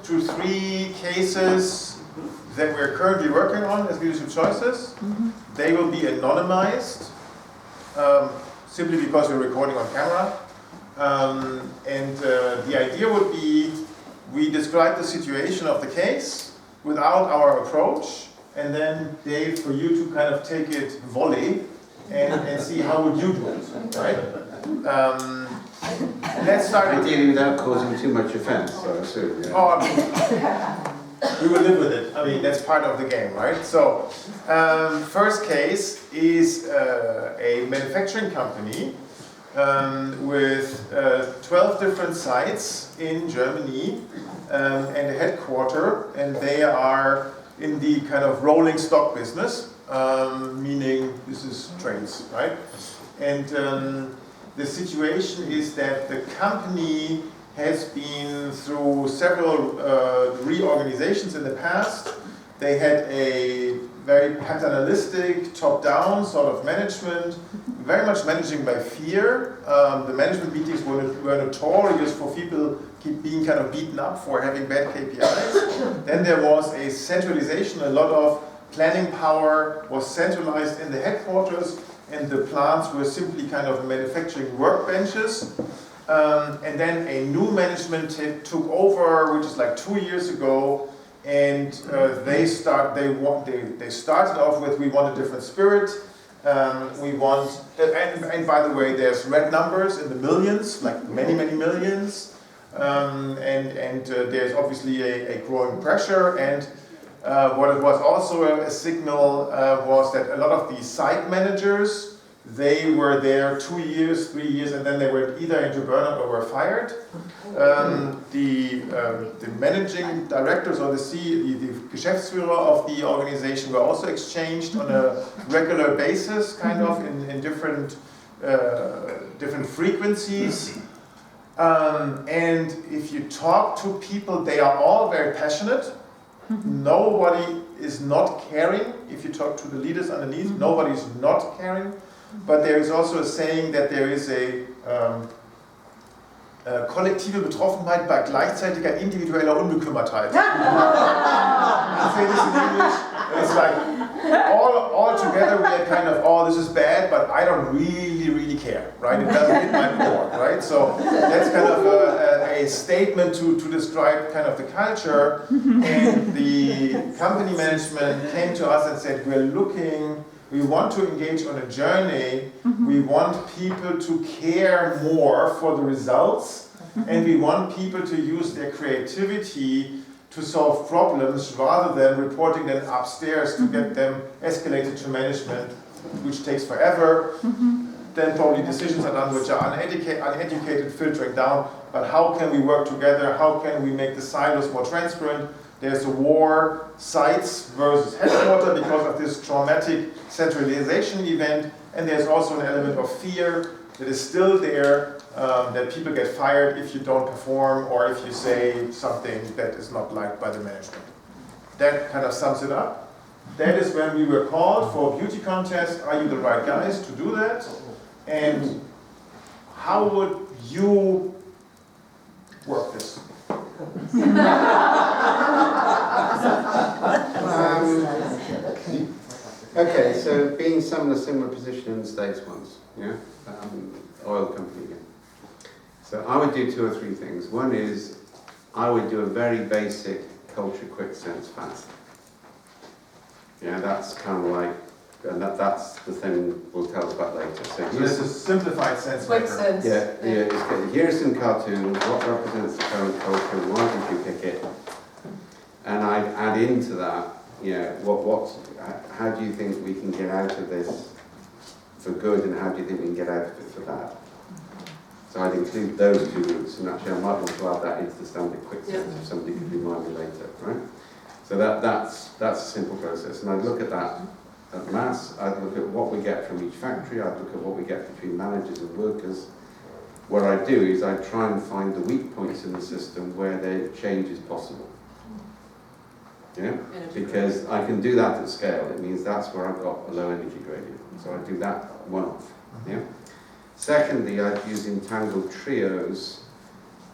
to 3 cases that we're currently working on as leadership choices. They will be anonymized, simply because we're recording on camera. The idea would be, we describe the situation of the case without our approach, and then Dave, for you to kind of take it volley and see how would you do it, right? Let's start. Ideally without causing too much offense, I assume. Yeah. Oh, I mean, we will live with it. I mean, that's part of the game, right? So, first case is a manufacturing company with 12 different sites in Germany and a headquarter, and they are in the kind of rolling stock business, meaning this is trains, right? And the situation is that the company has been through several reorganizations in the past. They had a very paternalistic, top-down sort of management, very much managing by fear. The management meetings were notorious for people being kind of beaten up for having bad KPIs. Then there was a centralization. A lot of planning power was centralized in the headquarters, and the plants were simply kind of manufacturing workbenches. And then a new management took over, which is like 2 years ago, and they started off with, we want a different spirit. We want, and by the way, there's red numbers in the millions, like many millions, and there's obviously a growing pressure. And what it was also a signal was that a lot of the site managers, they were there 2 years, 3 years, and then they were either into burnout or were fired. The managing directors or the Geschäftsführer of the organization were also exchanged on a regular basis, kind of in different frequencies. And if you talk to people, they are all very passionate. Nobody is not caring. If you talk to the leaders underneath, nobody is not caring. But there is also a saying that there is a kollektive Betroffenheit bei gleichzeitiger individueller Unbekümmertheit. I say this in English. It's like all together we are kind of, oh, this is bad, but I don't really care, right? It doesn't hit my core, right? So that's kind of a statement to describe kind of the culture. And the company management came to us and said, we want to engage on a journey. We want people to care more for the results, and we want people to use their creativity to solve problems rather than reporting them upstairs to get them escalated to management, which takes forever. Then probably decisions are done which are uneducated, filtering down. But how can we work together? How can we make the silos more transparent? There's a war, sites versus headquarters, because of this traumatic centralization event. And there's also an element of fear that is still there, that people get fired if you don't perform or if you say something that is not liked by the management. That kind of sums it up. That is when we were called for a beauty contest. Are you the right guys to do that? And how would you work this? Okay, so being similar position in the States once, yeah, oil company again. So I would do 2 or 3 things. One is I would do a very basic culture quick sense fast. Yeah, that's kind of like, and that's the thing we'll tell us about later. So this is simplified sense quick maker. sense. Yeah. Here's some cartoons. What represents the current culture? Why did you pick it? And I add into that, how do you think we can get out of this for good, and how do you think we can get out of it for bad? So I'd include those 2 routes, and actually I might want to add that into the standard quick sense if somebody could remind me later, right? So that's a simple process, and I'd look at that at mass. I'd look at what we get from each factory. I'd look at what we get between managers and workers. What I do is I try and find the weak points in the system where the change is possible. Yeah, because I can do that at scale. It means that's where I've got a low energy gradient. So I do that one-off. Yeah. Secondly, I'd use entangled trios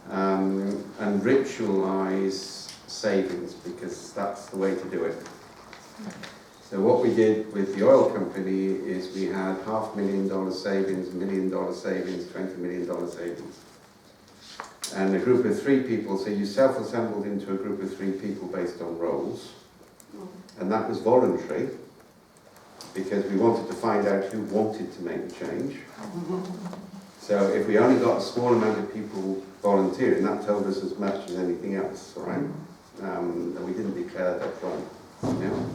and ritualize savings, because that's the way to do it. So what we did with the oil company is we had $500,000 savings, $1 million savings, $20 million savings. And a group of 3 people, so you self-assembled into a group of 3 people based on roles. And that was voluntary, because we wanted to find out who wanted to make the change. So if we only got a small amount of people volunteering, that told us as much as anything else, all right? And we didn't declare that wrong. Yeah?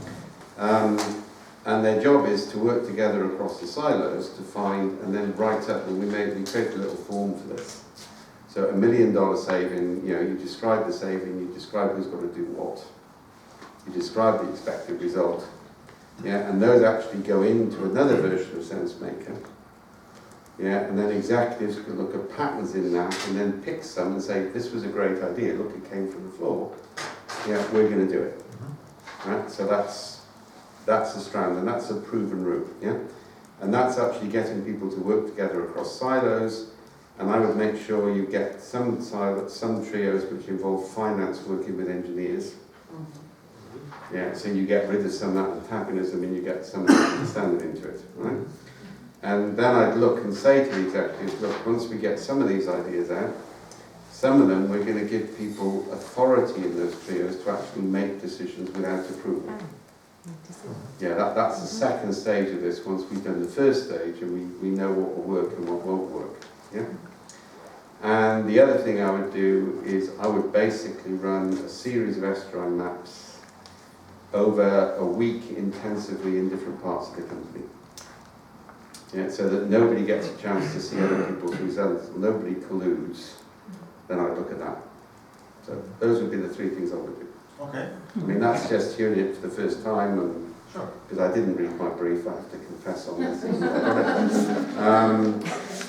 And their job is to work together across the silos to find and then write up, and we created a little form for this. So $1 million saving, you describe the saving, you describe who's got to do what, you describe the expected result, yeah, and those actually go into another version of SenseMaker. Yeah, and then executives can look at patterns in that and then pick some and say, this was a great idea, look, it came from the floor. Yeah, we're going to do it. Right? So that's a strand, and that's a proven route. Yeah? And that's actually getting people to work together across silos, and I would make sure you get some trios which involve finance working with engineers. Yeah, so you get rid of some of that antagonism and you get some of that understanding into it. Right? And then I'd look and say to the executives, look, once we get some of these ideas out, some of them we're going to give people authority in those trios to actually make decisions without approval. Yeah, that's the second stage of this, once we've done the first stage and we know what will work and what won't work. Yeah? And the other thing I would do is I would basically run a series of S-drive maps over a week intensively in different parts of the company. Yeah, so that nobody gets a chance to see other people's results, nobody colludes, then I'd look at that. So those would be the 3 things I would do. Okay. I mean, that's just hearing it for the first time, and sure, because I didn't read my brief, I have to confess on this.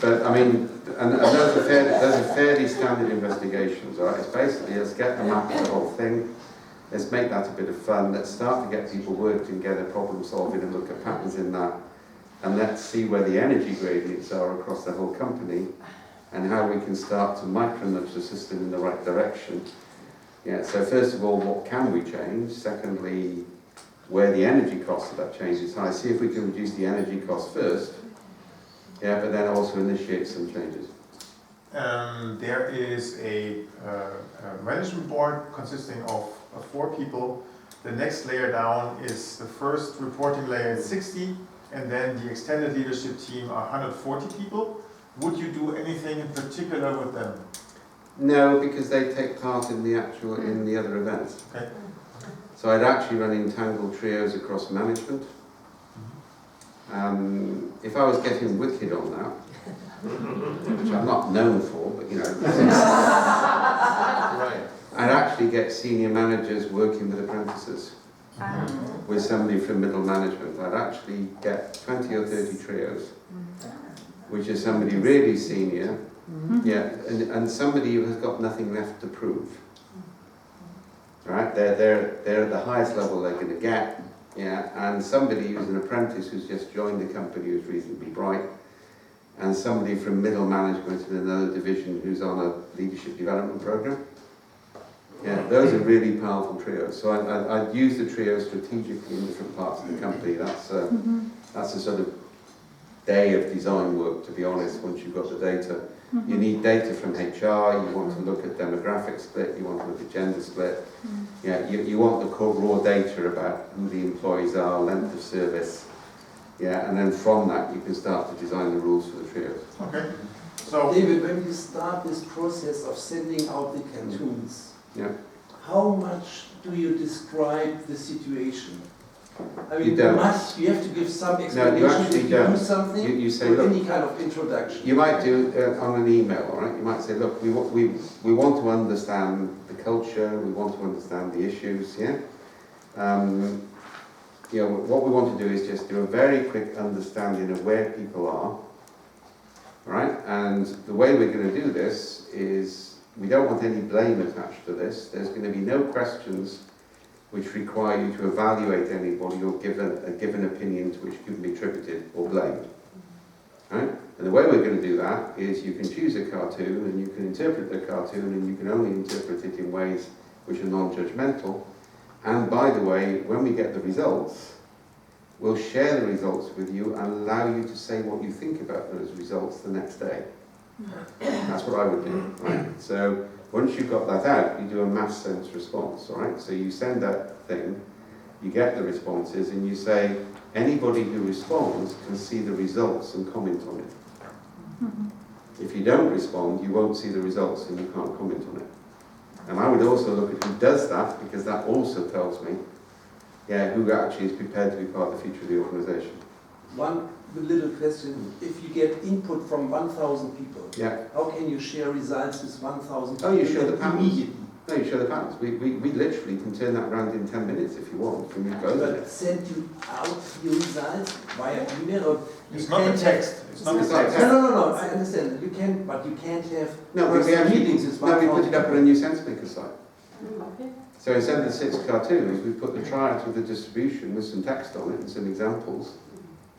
But I mean, and those are fairly standard investigations, all right? It's basically, let's get the map of the whole thing, let's make that a bit of fun, let's start to get people working together, problem solving, and look at patterns in that. And let's see where the energy gradients are across the whole company and how we can start to micro-nudge the system in the right direction. Yeah, so first of all, what can we change? Secondly, where the energy cost of that change is high. See if we can reduce the energy cost first, yeah, but then also initiate some changes. There is a management board consisting of 4 people. The next layer down is the first reporting layer at 60. And then the extended leadership team are 140 people. Would you do anything in particular with them? No, because they take part in the other events. Okay. So I'd actually run entangled trios across management. If I was getting wicked on that, which I'm not known for, but right. I'd actually get senior managers working with apprentices. With somebody from middle management. I'd actually get 20 or 30 trios, which is somebody really senior, yeah, and somebody who has got nothing left to prove. Right? They're at the highest level they're going to get, yeah, and somebody who's an apprentice who's just joined the company who's reasonably bright, and somebody from middle management in another division who's on a leadership development program. Yeah, those are really powerful trios. So I'd use the trios strategically in different parts of the company. That's a sort of day of design work, to be honest, once you've got the data. You need data from HR, you want to look at demographic split, you want to look at gender split. Yeah, you want the core raw data about who the employees are, length of service. Yeah, and then from that you can start to design the rules for the trios. Okay. So David, when you start this process of sending out the cartoons, yeah. How much do you describe the situation? I mean, You don't. you have to give some No, explanation you actually if you don't. do something, You say, or look, any kind of introduction. you might do on an email, all right? You might say, look, we want to understand the culture, we want to understand the issues, yeah? What we want to do is just do a very quick understanding of where people are, all right? And the way we're going to do this is we don't want any blame attached to this. There's going to be no questions which require you to evaluate anybody or give an opinion to which can be attributed or blamed. Right? And the way we're going to do that is you can choose a cartoon and you can interpret the cartoon, and you can only interpret it in ways which are non-judgmental. And by the way, when we get the results, we'll share the results with you and allow you to say what you think about those results the next day. That's what I would do, right? So once you've got that out, you do a mass sense response, all right? So you send that thing, you get the responses, and you say, anybody who responds can see the results and comment on it. If you don't respond, you won't see the results and you can't comment on it. And I would also look at who does that, because that also tells me, yeah, who actually is prepared to be part of the future of the organisation. One little question, if you get input from 1,000 people, Yeah. how can you share results with 1,000 people? Oh, you show the patterns. immediately? No, you show the patterns. We literally can turn that around in 10 minutes if you want. Can we go there? But send you out your results via email, or It's not the text. It's not the It's not text. text. No, I understand. You can, but you can't have No, we personal actually, meetings with no, we put 1,000 it up on a new sensemaker site. Okay. So instead of the 6 cartoons, we put the triads with the distribution with some text on it and some examples.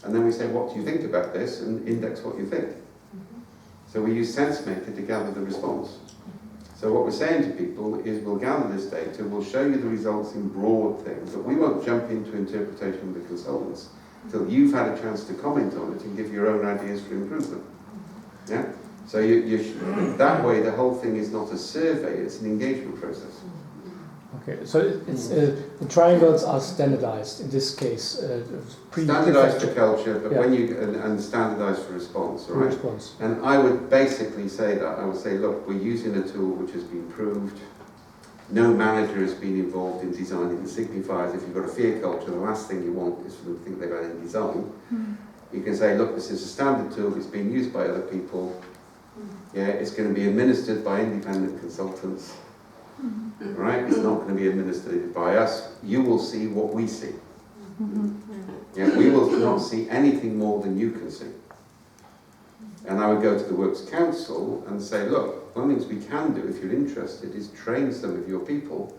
And then we say, what do you think about this? And index what you think. So we use sensemaker to gather the response. So what we're saying to people is, we'll gather this data, we'll show you the results in broad things, but we won't jump into interpretation with the consultants until you've had a chance to comment on it and give your own ideas for improvement. Yeah? So that way the whole thing is not a survey, it's an engagement process. Okay, so the triangles are standardized in this case. Standardized for culture, but Yeah. when you and standardized for response, all right? Response. And I would basically say that. I would say, look, we're using a tool which has been proved. No manager has been involved in designing the signifiers. If you've got a fear culture, the last thing you want is for them to think they've had any design. You can say, look, this is a standard tool, it's been used by other people. Yeah, it's going to be administered by independent consultants. Right? It's not going to be administered by us. You will see what we see. Yeah, we will not see anything more than you can see. And I would go to the Works Council and say, look, one of the things we can do, if you're interested, is train some of your people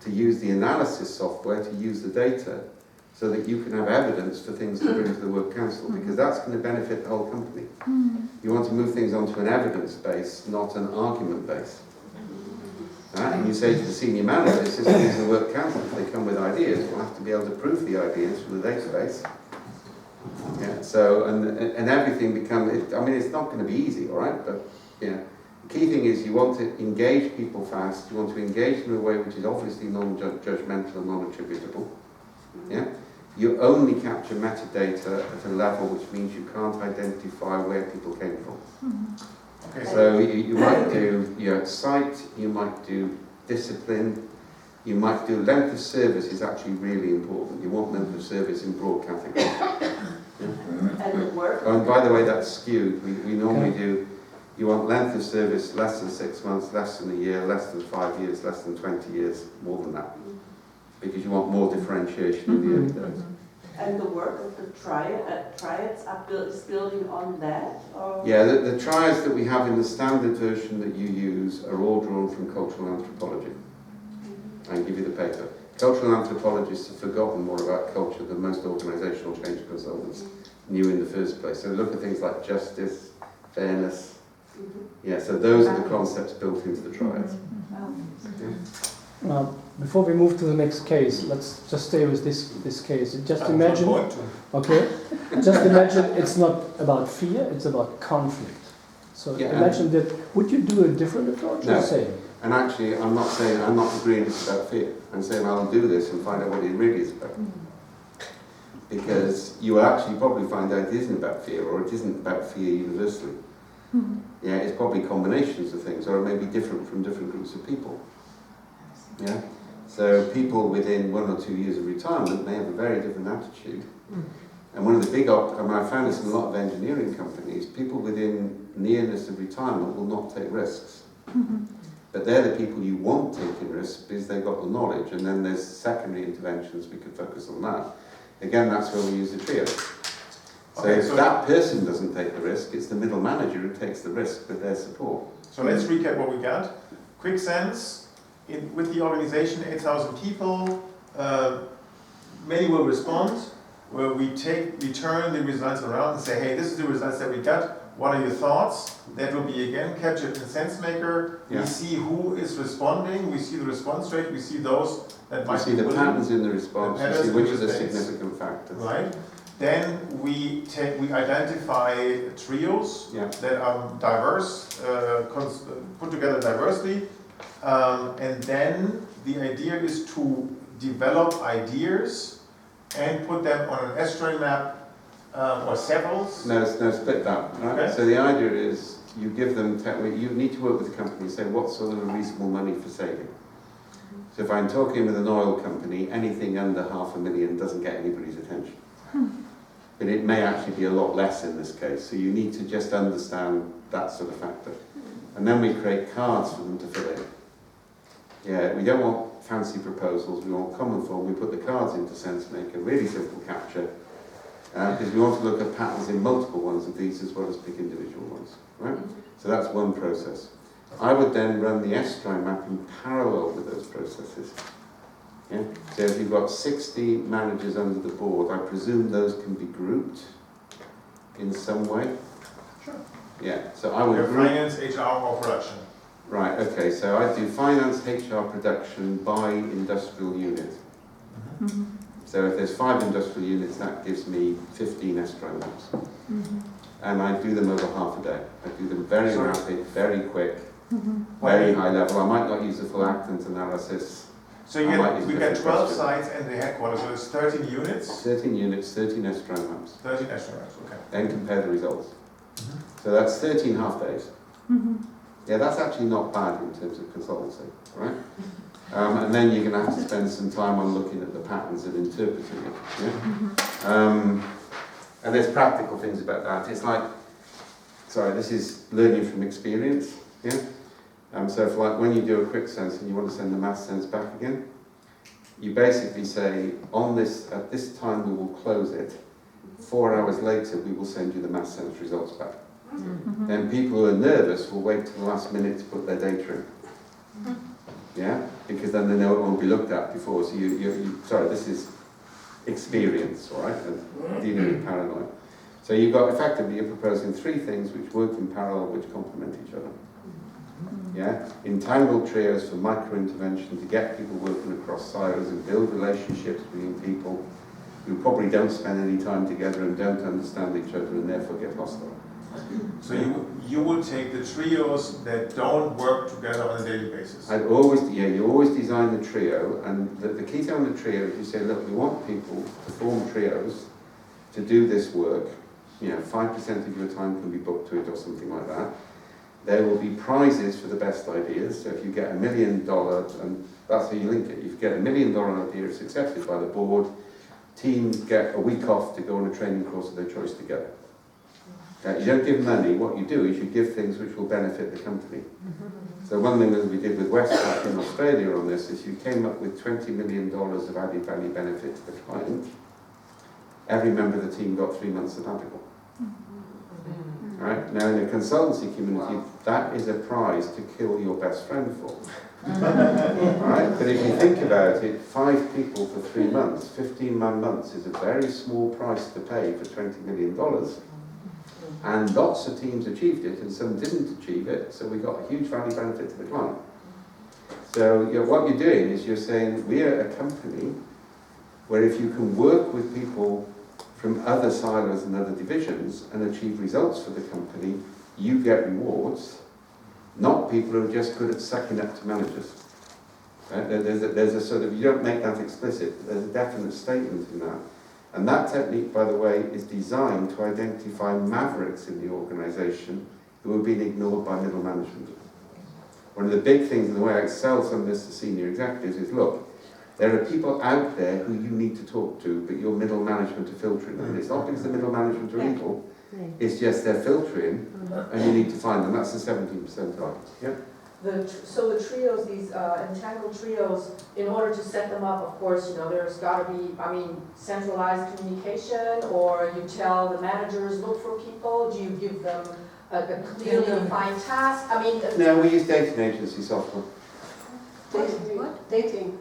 to use the analysis software to use the data so that you can have evidence for things to bring to the Work Council, because that's going to benefit the whole company. You want to move things onto an evidence base, not an argument base. Right? And you say to the senior manager, this is the Work Council, if they come with ideas, we'll have to be able to prove the ideas from the database. Yeah, so, and everything becomes, I mean, it's not going to be easy, all right? But, yeah, the key thing is you want to engage people fast, you want to engage them in a way which is obviously non-judgmental and non-attributable. Yeah? You only capture metadata at a level which means you can't identify where people came from. Okay, So you might do site, you might do discipline, you might do length of service is actually really important. You want length of service in broad categories. And the work? Oh, and by the way, that's skewed. We normally do, you want length of service less than 6 months, less than a year, less than 5 years, less than 20 years, more than that. Because you want more differentiation in the early days. And the work of the triads is building on that? Or? Yeah, the triads that we have in the standard version that you use are all drawn from cultural anthropology. I can give you the paper. Cultural anthropologists have forgotten more about culture than most organisational change consultants knew in the first place. So look at things like justice, fairness. Yeah, so those are the concepts built into the triads. Now, before we move to the next case, let's just stay with this case. Just imagine, okay, just imagine it's not about fear, it's about conflict. So Yeah, imagine that, would you do a different approach or No. the same? And actually, I'm not agreeing it's about fear. I'm saying I'll do this and find out what it really is about. Because you will actually probably find out it isn't about fear, or it isn't about fear universally. Yeah, it's probably combinations of things, or it may be different from different groups of people. Yeah? So people within 1 or 2 years of retirement may have a very different attitude. And one of the big, I found this in a lot of engineering companies, people within nearness of retirement will not take risks. But they're the people you want taking risks because they've got the knowledge, and then there's secondary interventions, we could focus on that. Again, that's where we use the trio. So if that person doesn't take the risk, it's the middle manager who takes the risk with their support. So let's recap what we got. Quick sense, with the organization, 8,000 people, many will respond, where we turn the results around and say, hey, this is the results that we got, what are your thoughts? That will be again captured in SenseMaker. Yeah. We see who is responding, we see the response rate, we see those that You might see be the willing, patterns in the response, you see which are the mistakes. significant factors. right? Then we identify trios Yeah. that are diverse, put together diversely, and then the idea is to develop ideas and put them on an S-tray map or several. No, split that. Right? Okay. So the idea is you give them, you need to work with the company and say what sort of a reasonable money for saving. So if I'm talking with an oil company, anything under $500,000 doesn't get anybody's attention. But it may actually be a lot less in this case, so you need to just understand that sort of factor. And then we create cards for them to fill in. Yeah, we don't want fancy proposals, we want common form. We put the cards into SenseMaker, really simple capture, because we want to look at patterns in multiple ones of these as well as pick individual ones, right? So that's one process. I would then run the S-tray map in parallel with those processes. Yeah? So if you've got 60 managers under the board, I presume those can be grouped in some way? Sure. Yeah, so I would Your group... finance, HR, or production. Right, okay, so I do finance, HR, production by industrial unit. So if there's 5 industrial units, that gives me 15 S-tray maps. And I do them over half a day. I do them very rapid, very quick, very high level. I might not use the full actant analysis. So you we get 12 sites and the headquarters, so it's 13 units? 13 units, 13 S-tray maps. 13 S-tray maps, okay. Then compare the results. So that's 13 half days. Yeah, that's actually not bad in terms of consultancy, right? And then you're going to have to spend some time on looking at the patterns and interpreting it. Yeah? And there's practical things about that. It's like, sorry, this is learning from experience. Yeah. So if like when you do a quick sense and you want to send the math sense back again, you basically say at this time we will close it. 4 hours later we will send you the math sense results back. Then people who are nervous will wait till the last minute to put their data in. Yeah, because then they know it won't be looked at before. So sorry, this is experience, all right, and dealing with paranoia. So you've got effectively, you're proposing 3 things which work in parallel, which complement each other. Yeah, entangled trios for micro-intervention to get people working across silos and build relationships between people who probably don't spend any time together and don't understand each other and therefore get hostile. So you would take the trios that don't work together on a daily basis? You always design the trio, and the key thing on the trio is you say, look, we want people to form trios to do this work. 5% of your time can be booked to it or something like that. There will be prizes for the best ideas. So if you get $1 million, and that's how you link it. If you get $1 million idea, it's accepted by the board. Teams get a week off to go on a training course of their choice together. You don't give money. What you do is you give things which will benefit the company. So one thing that we did with Westpac in Australia on this is you came up with $20 million of added value benefit to the client. Every member of the team got 3 months sabbatical. Right? Now in the consultancy community, that is a prize to kill your best friend for. Right? But if you think about it, 5 people for 3 months, 15 months is a very small price to pay for $20 million. And lots of teams achieved it and some didn't achieve it, so we got a huge value benefit to the client. So what you're doing is you're saying, we're a company where if you can work with people from other silos and other divisions and achieve results for the company, you get rewards, not people who are just good at sucking up to managers. Right? There's a sort of, you don't make that explicit, there's a definite statement in that. And that technique, by the way, is designed to identify mavericks in the organisation who have been ignored by middle management. One of the big things in the way I sell some of this to senior executives is, look, there are people out there who you need to talk to, but your middle management are filtering them. It's not because the middle management are evil, it's just they're filtering, and you need to find them. That's the 17% target. Yeah? So the trios, these entangled trios, in order to set them up, of course, there's got to be, centralized communication, or you tell the managers, look for people, do you give them a clearly defined task? No, we use dating agency software. Dating.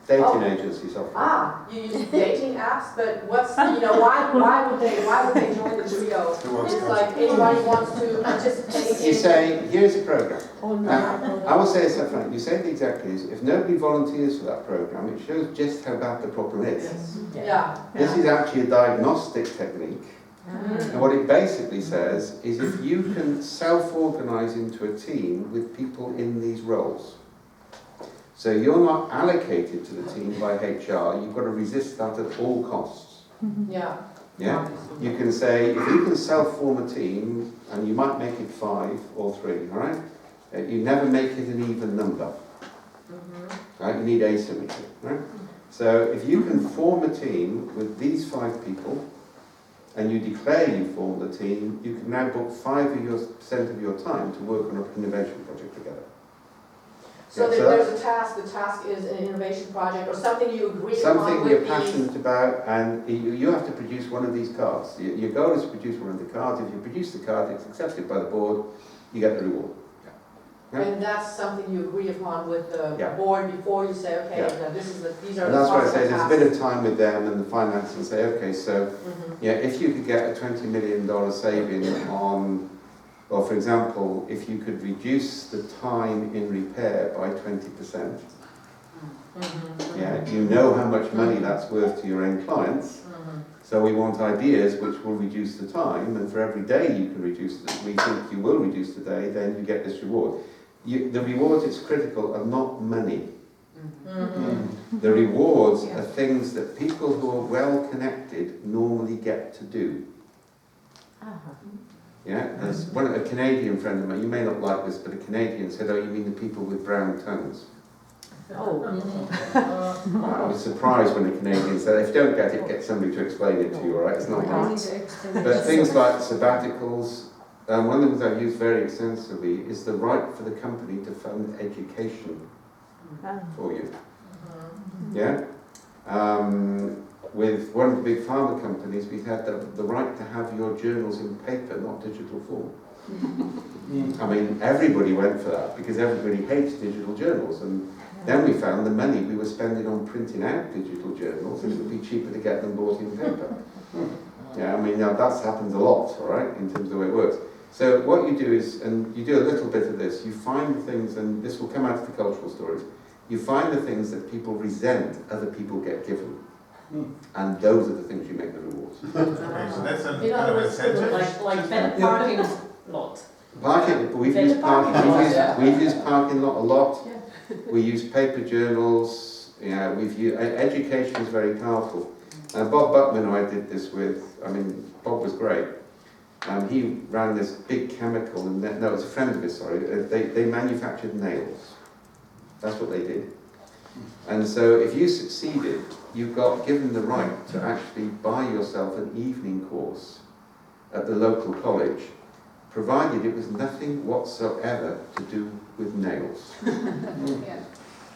Dating agency software. Ah, you use dating apps, but what's, why would they join the trio? It's like anybody wants to participate in. You say, here's a program. Oh, no. I will say it so frankly, you say it exactly as if nobody volunteers for that program, it shows just how bad the problem is. Yeah. This is actually a diagnostic technique, and what it basically says is if you can self-organise into a team with people in these roles, so you're not allocated to the team by HR, you've got to resist that at all costs. Yeah. Yeah? You can say, if you can self-form a team, and you might make it 5 or 3, all right? You never make it an even number. Right? You need asymmetry, right? So if you can form a team with these 5 people, and you declare you formed the team, you can now book 5% of your time to work on an innovation project together. So Yeah, there's a task, the task is an innovation project or something you agree upon something with you're the- passionate about, and you have to produce one of these cards. Your goal is to produce one of the cards. If you produce the card, it's accepted by the board, you get the reward. Yeah. And that's something you agree upon with the Yeah. board before you say, okay, Yeah. now these are And the that's why I possible say there's a tasks. bit of time with them and the finance and say, okay, so Mhm. yeah, if you could get a $20 million saving on, or for example, if you could reduce the time in repair by 20%, yeah, you know how much money that's worth to your end clients. So we want ideas which will reduce the time, and for every day you can reduce it, we think you will reduce the day, then you get this reward. The rewards, it's critical, are not money. The rewards are things that people who are well connected normally get to do. Yeah, there's a Canadian friend of mine, you may not like this, but a Canadian said, oh, you mean the people with brown tongues? I was surprised when a Canadian said, if you don't get it, get somebody to explain it to you, all right? It's not hard. But things like sabbaticals, one of the things I've used very extensively is the right for the company to fund education for you. Yeah? With one of the big pharma companies, we had the right to have your journals in paper, not digital form. I mean, everybody went for that because everybody hates digital journals. And then we found the money we were spending on printing out digital journals, and it would be cheaper to get them bought in paper. Yeah, I mean, now that happens a lot, all right, in terms of the way it works. So what you do is, and you do a little bit of this, you find the things, and this will come out of the cultural stories, you find the things that people resent other people get given. And those are the things you make the rewards. Okay, so that's a In kind other of words, incentive. like better parking lot. Parking, we've Better used parking, parking we've used parking lot a lot. Yeah. We use paper journals. Yeah, we've used, education is very powerful. Bob Buckman, who I did this with, I mean, Bob was great. He ran this big chemical, and no, it was a friend of his, sorry. They manufactured nails. That's what they did. And so if you succeeded, you got given the right to actually buy yourself an evening course at the local college, provided it was nothing whatsoever to do with nails. And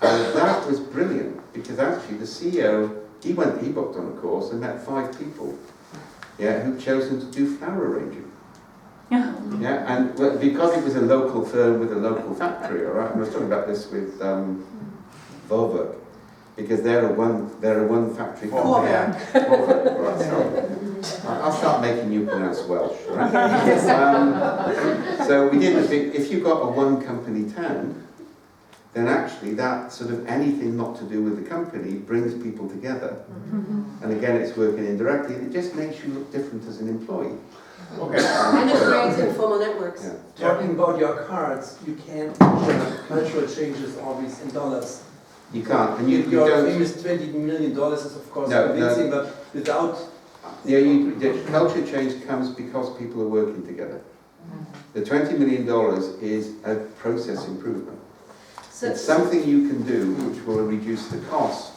that was brilliant, because actually the CEO, he booked on a course and met 5 people, yeah, who'd chosen to do flower arranging. Yeah, and because it was a local firm with a local factory, all right, and I was talking about this with Volvo, because they're a one factory company. Right, sorry. I'll start making you pronounce Welsh, right? So we did if you've got a one company town, then actually that sort of anything not to do with the company brings people together. And again, it's working indirectly, and it just makes you look different as an employee. Okay. And it creates informal networks. Yeah. Talking about your cards, you can't measure cultural changes always in dollars. You can't, and you Your don't. famous $20 million is of course No, convincing, but without Yeah, the culture change comes because people are working together. The $20 million is a process improvement. It's something you can do which will reduce the cost,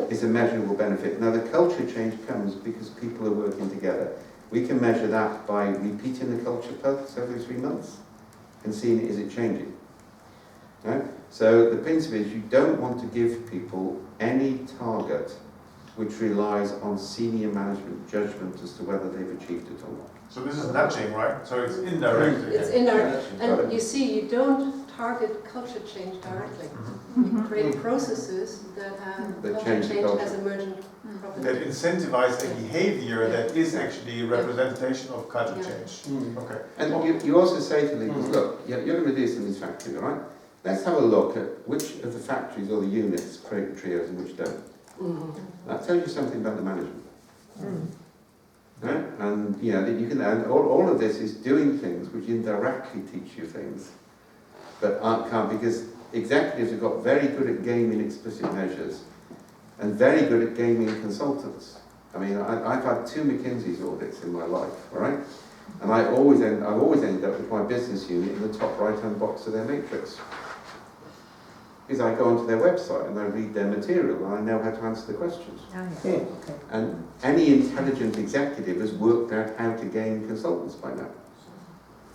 is a measurable benefit. Now the culture change comes because people are working together. We can measure that by repeating the culture pulse every 3 months and seeing is it changing. Right? So the principle is you don't want to give people any target which relies on senior management judgment as to whether they've achieved it or not. So this is nudging, right? So it's indirect. It's indirect. And you see, you don't target culture change directly. Mhm. You create processes that That culture change the change culture. as emergent That property. incentivize a behavior that is actually a representation of culture Yeah. change. Mm. Okay. And you also say to leaders, look, you're going to do this in this factory, all right? Let's have a look at which of the factories or the units create trios and which don't. That tells you something about the management. Right? And you know, that you can, and all of this is doing things which indirectly teach you things, but can't, because executives have got very good at gaming explicit measures and very good at gaming consultants. I mean, I've had 2 McKinsey's audits in my life, all right? And I've always ended up with my business unit in the top right-hand box of their matrix. Because I go onto their website and I read their material and I know how to answer the questions. And any intelligent executive has worked out how to gain consultants by now.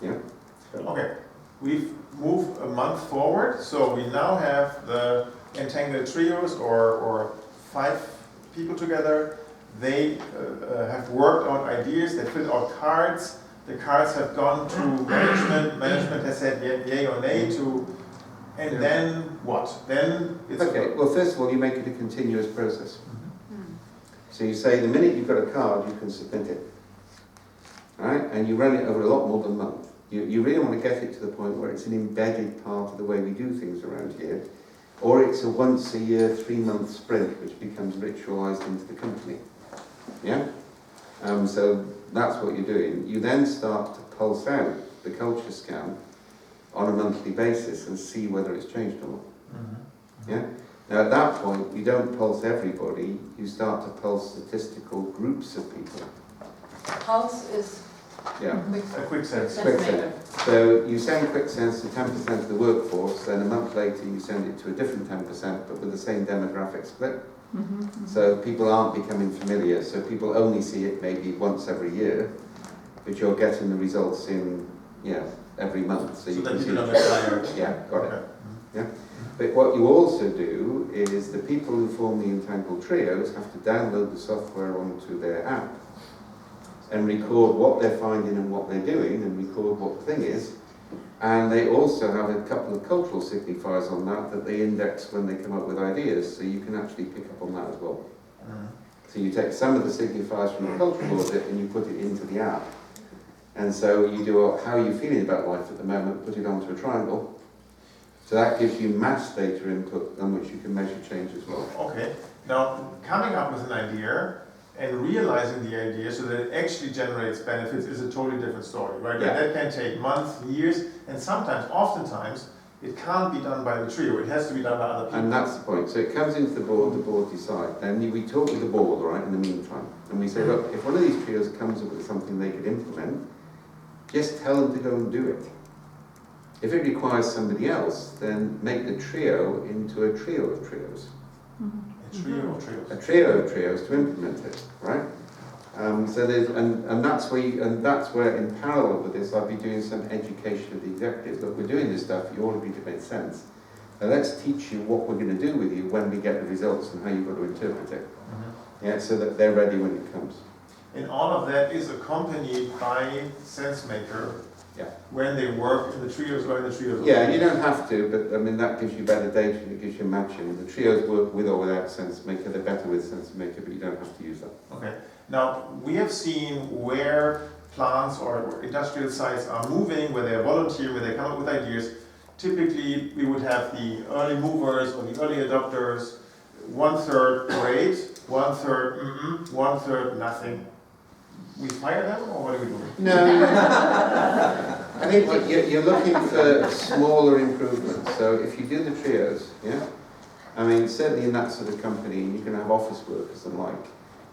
Yeah? Okay. We've moved a month forward, so we now have the entangled trios or 5 people together. They have worked on ideas, they filled out cards. The cards have gone to management. Management has said yay or nay to. And then what? Then it's Okay, well, first of all, you make it a continuous process. So you say the minute you've got a card, you can submit it. Right? And you run it over a lot more than a month. You really want to get it to the point where it's an embedded part of the way we do things around here, or it's a once a year, 3-month sprint, which becomes ritualized into the company. Yeah? So that's what you're doing. You then start to pulse out the culture scan on a monthly basis and see whether it's changed or not. Yeah? Now at that point, you don't pulse everybody, you start to pulse statistical groups of people. Pulse is Yeah. a quick sense. Quick sense. So you send quick sense to 10% of the workforce, then a month later you send it to a different 10%, but with the same demographic split. So people aren't becoming familiar, so people only see it maybe once every year, but you're getting the results in, every month. So you that can you see. don't get tired. Yeah, got it. Okay. Yeah. But what you also do is the people who form the entangled trios have to download the software onto their app and record what they're finding and what they're doing and record what the thing is. And they also have a couple of cultural signifiers on that they index when they come up with ideas, so you can actually pick up on that as well. So you take some of the signifiers from the cultural audit and you put it into the app. And so you do how are you feeling about life at the moment, put it onto a triangle. So that gives you mass data input on which you can measure change as well. Okay. Now, coming up with an idea and realizing the idea so that it actually generates benefits is a totally different story, right? Yeah. That can take months, years, and sometimes, oftentimes, it can't be done by the trio. It has to be done by other people. And that's the point. So it comes into the board decide. Then we talk with the board, right, in the meantime. And we say, look, if one of these trios comes up with something they could implement, just tell them to go and do it. If it requires somebody else, then make the trio into a trio of trios. A trio of trios. A trio of trios to implement it, right? So there's, and that's where in parallel with this, I'll be doing some education of the executives. Look, we're doing this stuff, you ought to be to make sense. Now let's teach you what we're going to do with you when we get the results and how you've got to interpret it. Yeah, so that they're ready when it comes. And all of that is accompanied by SenseMaker when they work in the trios or in the trios. Yeah, you don't have to, but I mean that gives you better data and it gives you matching. The trios work with or without SenseMaker, they're better with SenseMaker, but you don't have to use that. Okay. Now, we have seen where plants or industrial sites are moving, where they're volunteering, where they come up with ideas. Typically, we would have the early movers or the early adopters, 1/3 great, 1/3 1/3 nothing. We fire them, or what are we doing? No, I think you're looking for smaller improvements. So if you do the trios, I mean, certainly in that sort of company, you can have office workers and like.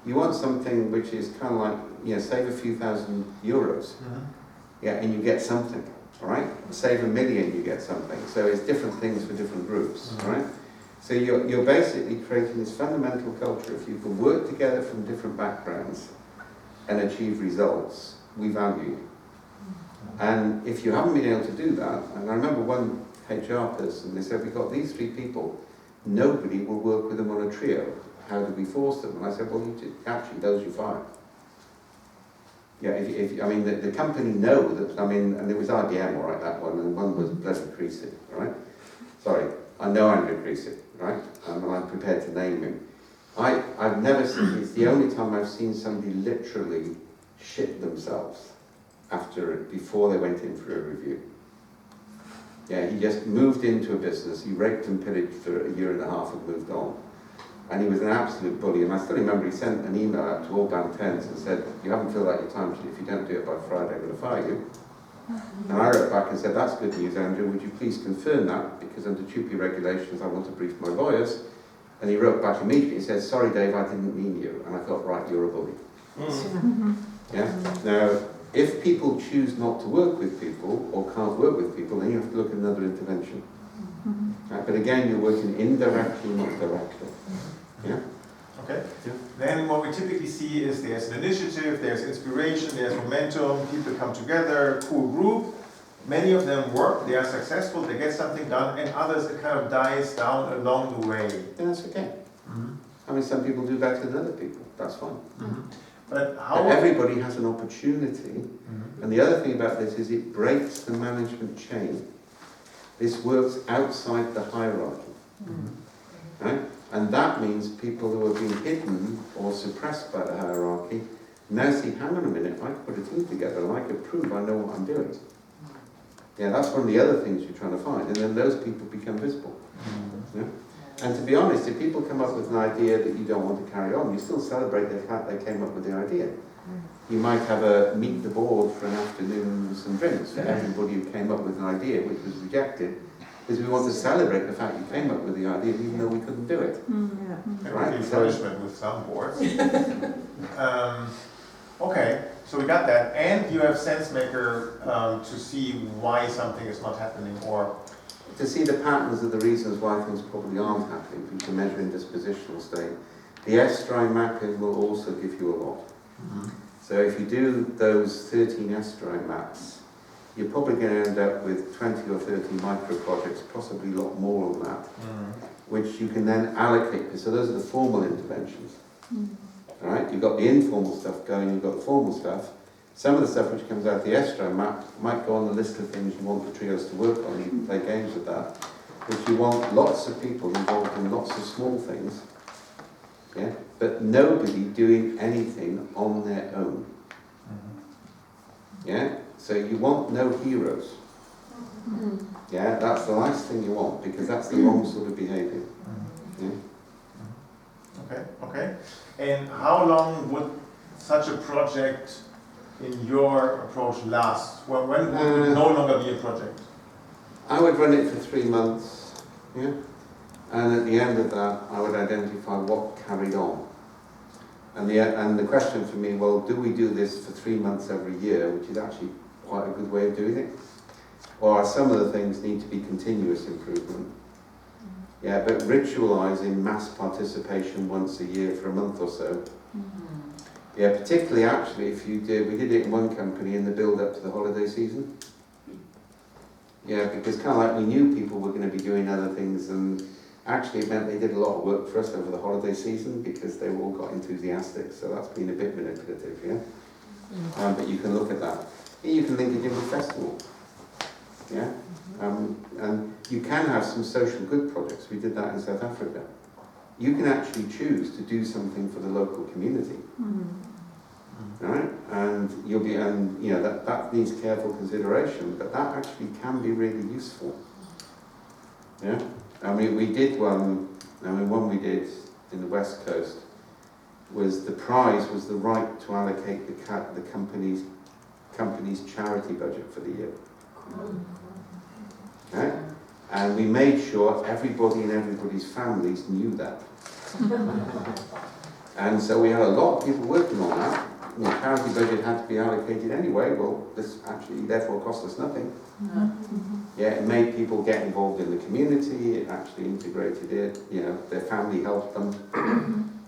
You want something which is kind of like, save a few thousand euros, and you get something, all right? Save $1 million, you get something. So it's different things for different groups, all right? So you're basically creating this fundamental culture. If you can work together from different backgrounds and achieve results, we value you. And if you haven't been able to do that, and I remember one HR person, they said, we've got these 3 people, nobody will work with them on a trio. How do we force them? And I said, well, actually, those you fire. Yeah, I mean, the company know that, I mean, and it was IBM, all right, that one, and one was bloody Creasy, right? Sorry, I know Andrew Creasy, right? And I'm prepared to name him. I've never seen, it's the only time I've seen somebody literally shit themselves before they went in for a review. Yeah, he just moved into a business, he raped and pillaged for a year and a half and moved on. And he was an absolute bully, and I still remember he sent an email out to all band 10s and said, you haven't filled out your timesheet, if you don't do it by Friday, I'm going to fire you. And I wrote back and said, that's good news, Andrew, would you please confirm that, because under TUPE regulations I want to brief my lawyers. And he wrote back immediately and said, sorry Dave, I didn't mean you. And I thought, right, you're a bully. Yeah. Now, if people choose not to work with people or can't work with people, then you have to look at another intervention. Right? But again, you're working indirectly, not directly. Yeah. Okay. Yeah. Then what we typically see is there's an initiative, there's inspiration, there's momentum, people come together, cool group. Many of them work, they are successful, they get something done, and others it kind of dies down along the way. And that's okay. I mean, some people do better than other people. That's fine. But But everybody has an opportunity. And the other thing about this is it breaks the management chain. This works outside the hierarchy. Right? And that means people who have been hidden or suppressed by the hierarchy now see, hang on a minute, I could put a team together and I could prove I know what I'm doing. Yeah, that's one of the other things you're trying to find. And then those people become visible. Yeah? And to be honest, if people come up with an idea that you don't want to carry on, you still celebrate the fact they came up with the idea. You might have a meet the board for an afternoon with some drinks for everybody who came up with an idea which was rejected, because we want to celebrate the fact you came up with the idea even though we couldn't do it. right? Punishment with some boards. Okay, so we got that. And you have SenseMaker to see why something is not happening, or to see the patterns of the reasons why things probably aren't happening, if you can measure in dispositional state. The S-dry mapping will also give you a lot. So if you do those 13 S-dry maps, you're probably going to end up with 20 or 30 micro projects, possibly a lot more than that, which you can then allocate. So those are the formal interventions. All right, you've got the informal stuff going, you've got the formal stuff. Some of the stuff which comes out the S-dry map might go on the list of things you want the trios to work on. You can play games with that. If you want lots of people involved in lots of small things, yeah, but nobody doing anything on their own. Yeah, so you want no heroes. Yeah, that's the last thing you want, because that's the wrong sort of behaviour. Yeah. okay. And how long would such a project in your approach last? Well, when would it no longer be a project? I would run it for 3 months, yeah, and at the end of that I would identify what carried on. And the question for me, well, do we do this for 3 months every year, which is actually quite a good way of doing it? Or are some of the things need to be continuous improvement? Yeah, but ritualising mass participation once a year for a month or so. Yeah, particularly actually if we did it in one company in the build up to the holiday season. Yeah, because kind of like we knew people were going to be doing other things, and actually it meant they did a lot of work for us over the holiday season because they all got enthusiastic, so that's been a bit manipulative, yeah? But you can look at that. You can link it in with festival. Yeah? And you can have some social good projects. We did that in South Africa. You can actually choose to do something for the local community. Right? And you know, that needs careful consideration, but that actually can be really useful. Yeah? I mean, we did one we did in the West Coast was the prize was the right to allocate the company's charity budget for the year. Okay? And we made sure everybody in everybody's families knew that. And so we had a lot of people working on that. The charity budget had to be allocated anyway. Well, this actually therefore cost us nothing. Yeah, it made people get involved in the community. It actually integrated it. You know, their family helped them.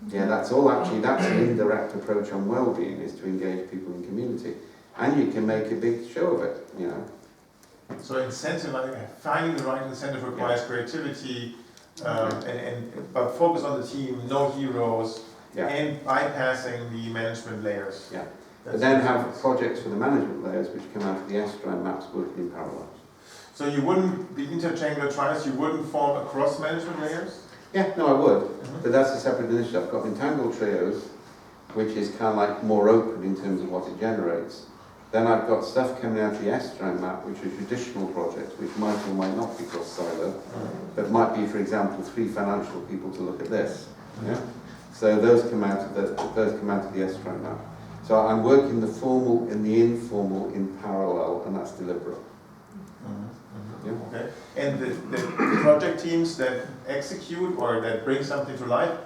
Yeah, that's an indirect approach on well-being, is to engage people in community, and you can make a big show of it. You know. So finding the right incentive requires creativity, but focus on the team, no heroes, and bypassing the management layers. Yeah, But then have projects for the management layers which come out of the S-strand maps working in parallel. So you wouldn't, the interchangular trials, you wouldn't form across management layers? Yeah, no, I would, but that's a separate initiative. I've got entangled trios, which is kind of like more open in terms of what it generates. Then I've got stuff coming out of the S-strand map, which are traditional projects, which might or might not be cross-silo, but might be, for example, 3 financial people to look at this. Yeah. So those come out of the S-strand map. So I'm working the formal and the informal in parallel, and that's deliberate. Yeah. Okay. And the project teams that execute or that bring something to life,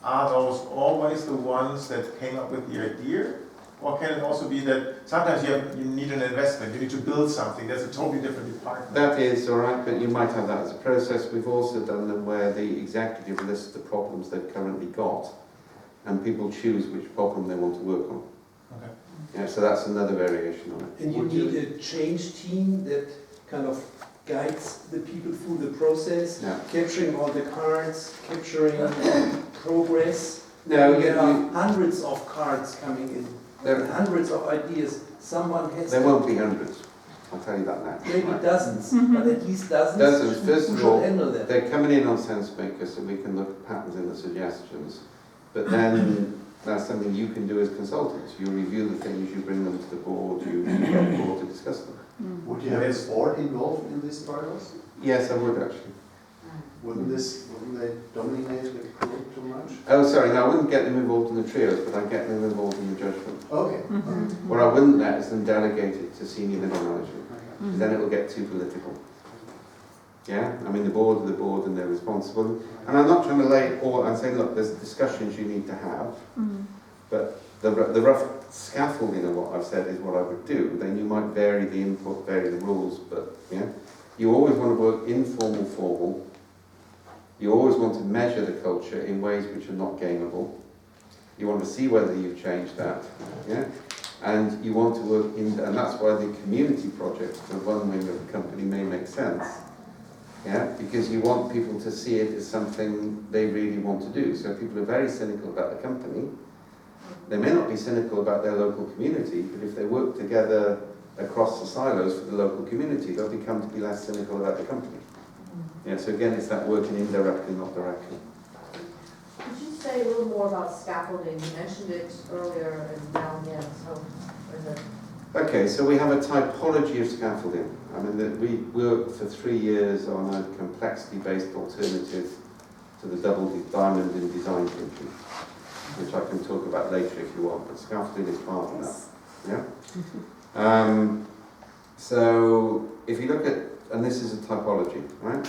are those always the ones that came up with the idea? Or can it also be that sometimes you need an investment, you need to build something, that's a totally different department? That is all right, but you might have that as a process. We've also done them where the executive lists the problems they've currently got, and people choose which problem they want to work on. Okay. Yeah, so that's another variation on it. And you need a change team that kind of guides the people through the process, Yeah. capturing all the cards, capturing progress. No, There are hundreds of cards coming in, There- hundreds of ideas. Someone has there won't be hundreds, I'll tell you that now. maybe Right. dozens, but at least dozens. Dozens. First Who of should all, handle that? they're coming in on SenseMaker so we can look at patterns in the suggestions, but then that's something you can do as consultants. You review the things, you bring them to the board, you get the board to discuss them. Would you have a board involved in these trials? Yes, I would actually. Wouldn't they dominate the group too much? Oh, sorry, no, I wouldn't get them involved in the trios, but I'd get them involved in the judgment. Okay. What I wouldn't let is them delegate it to senior middle management, because then it will get too political. Yeah, I mean the board are the board and they're responsible. And I'm not trying to lay all, I'm saying, look, there's discussions you need to have, but the rough scaffolding of what I've said is what I would do. Then you might vary the input, vary the rules, but yeah, you always want to work informal, formal. You always want to measure the culture in ways which are not gameable. You want to see whether you've changed that, yeah? And you want to work in, and that's why the community project, the one wing of the company, may make sense, yeah? Because you want people to see it as something they really want to do. So people are very cynical about the company. They may not be cynical about their local community, but if they work together across the silos for the local community, they'll become to be less cynical about the company. Yeah, so again, it's that working indirectly, not directly. Could you say a little more about scaffolding? You mentioned it earlier and now again, so is it? Okay, so we have a typology of scaffolding. I mean, we worked for 3 years on a complexity-based alternative to the double diamond in design thinking, which I can talk about later if you want, but scaffolding is part of that. Yeah. So if you look at, and this is a typology, right?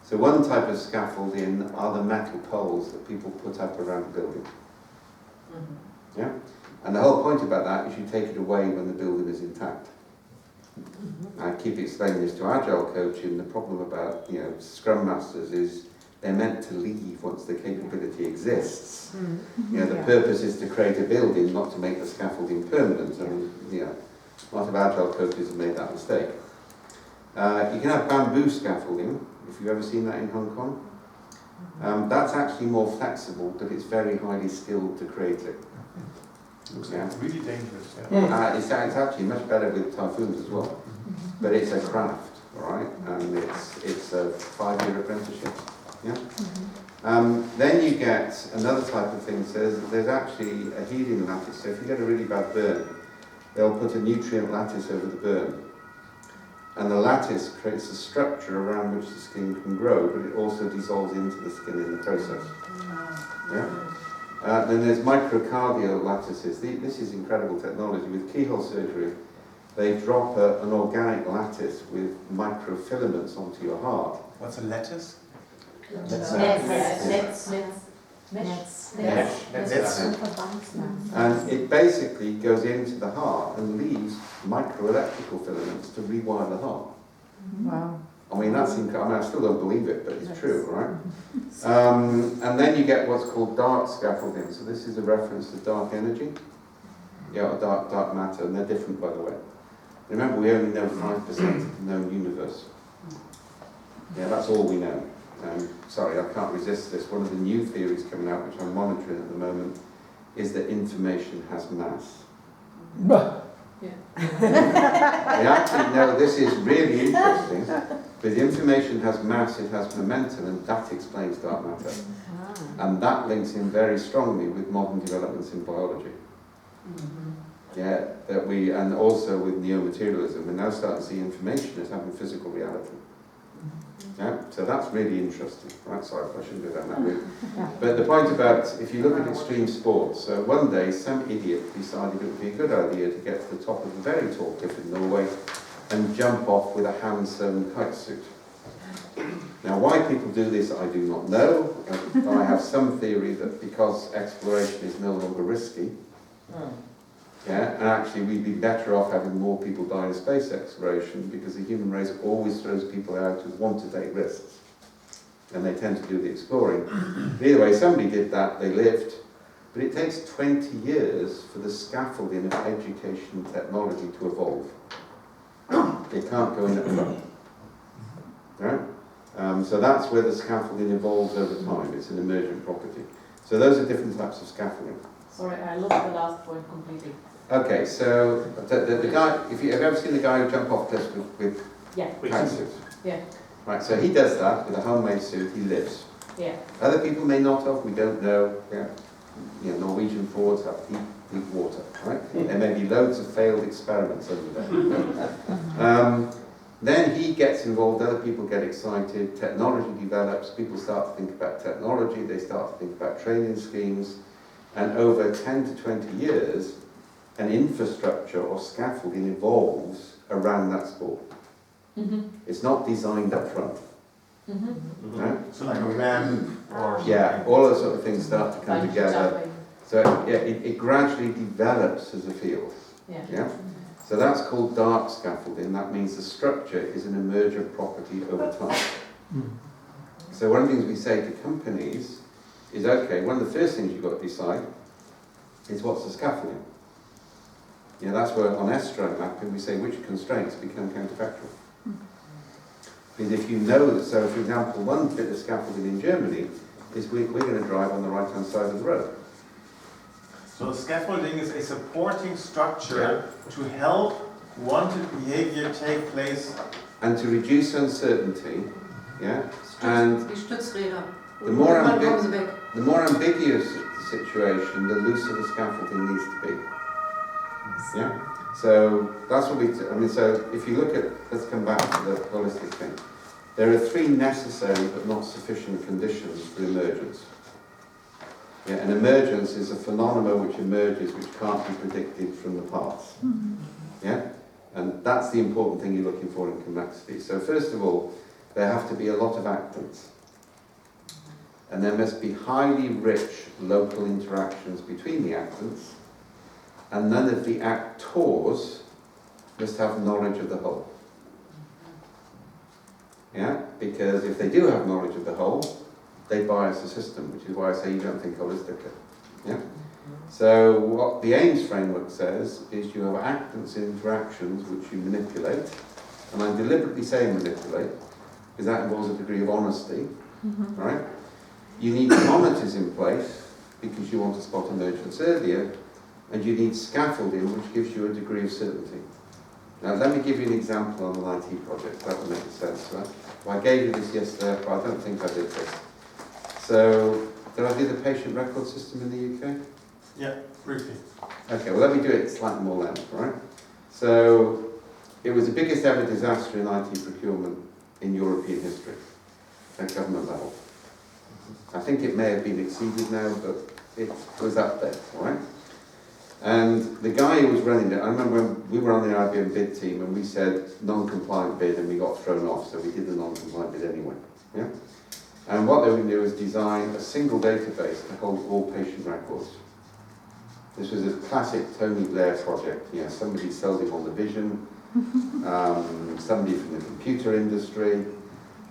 So one type of scaffolding are the metal poles that people put up around the building. Yeah? And the whole point about that is you take it away when the building is intact. I keep explaining this to Agile coaching. The problem about, you know, Scrum Masters is they're meant to leave once the capability exists. You know, the purpose is to create a building, not to make the scaffolding permanent. And, you know, a lot of Agile coaches have made that mistake. You can have bamboo scaffolding, if you've ever seen that in Hong Kong. That's actually more flexible, but it's very highly skilled to create it. Looks Yeah. like really dangerous. Yeah. It's actually much better with typhoons as well, but it's a craft, all right, and it's a 5-year apprenticeship. Yeah. Then you get another type of thing. Says there's actually a healing lattice. So if you get a really bad burn, they'll put a nutrient lattice over the burn. And the lattice creates a structure around which the skin can grow, but it also dissolves into the skin in the process. Yeah? Then there's microcardial lattices. This is incredible technology. With keyhole surgery, they drop an organic lattice with microfilaments onto your heart. What's a lattice? And it basically goes into the heart and leaves microelectrical filaments to rewire the heart. Wow. I mean, that's incredible. I mean, I still don't believe it, but it's true, right? And then you get what's called dark scaffolding. So this is a reference to dark energy, or dark matter, and they're different, by the way. Remember, we only know 5% of the known universe. Yeah, that's all we know. Sorry, I can't resist this. One of the new theories coming out, which I'm monitoring at the moment, is that information has mass. Actually, no, this is really interesting. But the information has mass, it has momentum, and that explains dark matter. And that links in very strongly with modern developments in biology. Yeah, that we, and also with neo-materialism, we're now starting to see information as having physical reality. Yeah, so that's really interesting. Right, sorry, I shouldn't go down that route. But the point about, if you look at extreme sports, so one day some idiot decided it would be a good idea to get to the top of a very tall cliff in Norway and jump off with a hand-sewn kite suit. Now, why people do this, I do not know. I have some theory that because exploration is no longer risky, yeah, and actually we'd be better off having more people die in space exploration because the human race always throws people out who want to take risks. And they tend to do the exploring. But either way, somebody did that, they lived. But it takes 20 years for the scaffolding of education and technology to evolve. They can't go in at front. Right? So that's where the scaffolding evolves over time. It's an emergent property. So those are different types of scaffolding. Sorry, I lost the last point completely. Okay, so the guy, have you ever seen the guy who jumped off cliffs with Yeah. kite suits? Yeah. Right, so he does that with a homemade suit, he lives. Yeah. Other people may not have, we don't know. Yeah. You know, Norwegian fjords have deep water, right? There may be loads of failed experiments under there. Then he gets involved, other people get excited, technology develops, people start to think about technology, they start to think about training schemes, and over 10 to 20 years, an infrastructure or scaffolding evolves around that sport. It's not designed up front. Right? So like a ramp or Yeah, all those sort of things start to come Bungee together. jumping. So yeah, it gradually develops as a field. Yeah? So that's called dark scaffolding. That means the structure is an emergent property over time. So one of the things we say to companies is, okay, one of the first things you've got to decide is what's the scaffolding. Yeah, that's where on S-stroke mapping we say which constraints become counterfactual. Because if you know that, so for example, one bit of scaffolding in Germany is we're going to drive on the right-hand side of the road. So scaffolding is a supporting structure to help wanted behavior take place. And to reduce uncertainty, yeah, and Die Stützräder. the more, Irgendwann kommen sie weg. the more ambiguous the situation, the looser the scaffolding needs to be. Yeah? So that's what so if you look at, let's come back to the holistic thing. There are 3 necessary but not sufficient conditions for emergence. Yeah, and emergence is a phenomenon which emerges which can't be predicted from the past. Yeah? And that's the important thing you're looking for in complexity. So first of all, there have to be a lot of actants. And there must be highly rich local interactions between the actants, and none of the actors must have knowledge of the whole. Yeah? Because if they do have knowledge of the whole, they bias the system, which is why I say you don't think holistically. Yeah? So what the Ames framework says is you have actants in interactions which you manipulate, and I'm deliberately saying manipulate, because that involves a degree of honesty, right? You need monitors in place, because you want to spot emergence earlier, and you need scaffolding, which gives you a degree of certainty. Now, let me give you an example on an IT project. That will make sense, right? Well, I gave you this yesterday, but I don't think I did this. So, did I do the patient record system in the UK? Yeah, briefly. Okay, well, let me do it slightly more length, right? So, it was the biggest ever disaster in IT procurement in European history, at government level. I think it may have been exceeded now, but it was up there, right? And the guy who was running it, I remember when we were on the IBM bid team and we said non-compliant bid and we got thrown off, so we did the non-compliant bid anyway. Yeah? And what they were going to do was design a single database to hold all patient records. This was a classic Tony Blair project. You know, somebody sold him on the vision, somebody from the computer industry.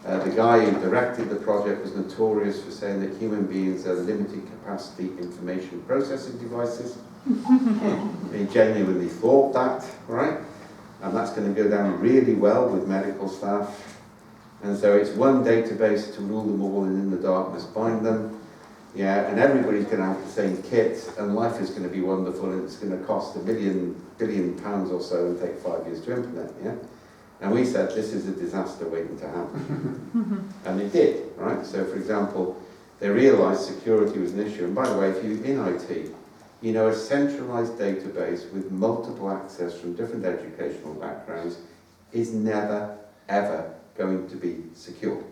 The guy who directed the project was notorious for saying that human beings are limited capacity information processing devices. He genuinely thought that, right? And that's going to go down really well with medical staff. And so it's one database to rule them all and in the darkness bind them. yeah, and everybody's going to have the same kit, and life is going to be wonderful, and it's going to cost £1 billion or so and take 5 years to implement, yeah? And we said, this is a disaster waiting to happen. And it did, right? So, for example, they realised security was an issue. And by the way, if you're in IT, you know, a centralised database with multiple access from different educational backgrounds is never, ever going to be secure.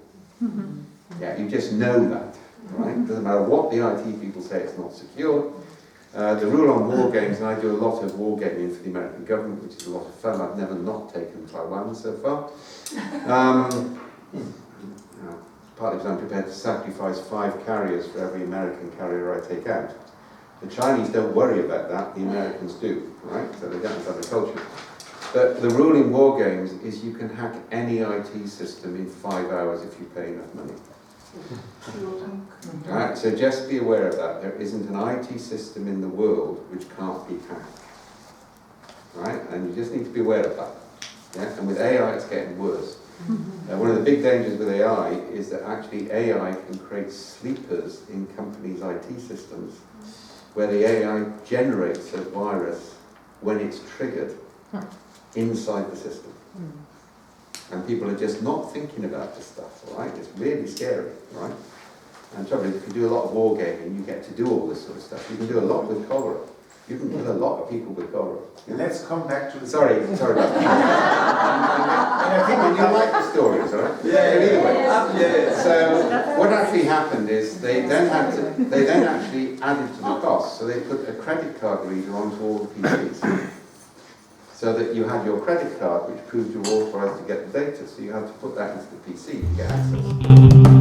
Yeah, you just know that, right? Doesn't matter what the IT people say, it's not secure. The rule on war games, and I do a lot of war gaming for the American government, which is a lot of fun. I've never not taken Taiwan so far. Partly because I'm prepared to sacrifice 5 carriers for every American carrier I take out. The Chinese don't worry about that, the Americans do, right? So they don't have the culture. But the rule in war games is you can hack any IT system in 5 hours if you pay enough money. Right, so just be aware of that. There isn't an IT system in the world which can't be hacked. Right, and you just need to be aware of that. Yeah, and with AI it's getting worse. One of the big dangers with AI is that actually AI can create sleepers in companies' IT systems where the AI generates a virus when it's triggered inside the system. And people are just not thinking about this stuff, all right? It's really scary, right? And trouble is, if you do a lot of war gaming, you get to do all this sort of stuff. You can do a lot with cholera. You can kill a lot of people with cholera. Let's come back to the... Sorry about that. And I think you like the stories, right? Yeah. So what actually happened is they then actually added to the cost. So they put a credit card reader onto all the PCs. So that you had your credit card, which proved you were authorised to get the data. So you had to put that into the PC to get access.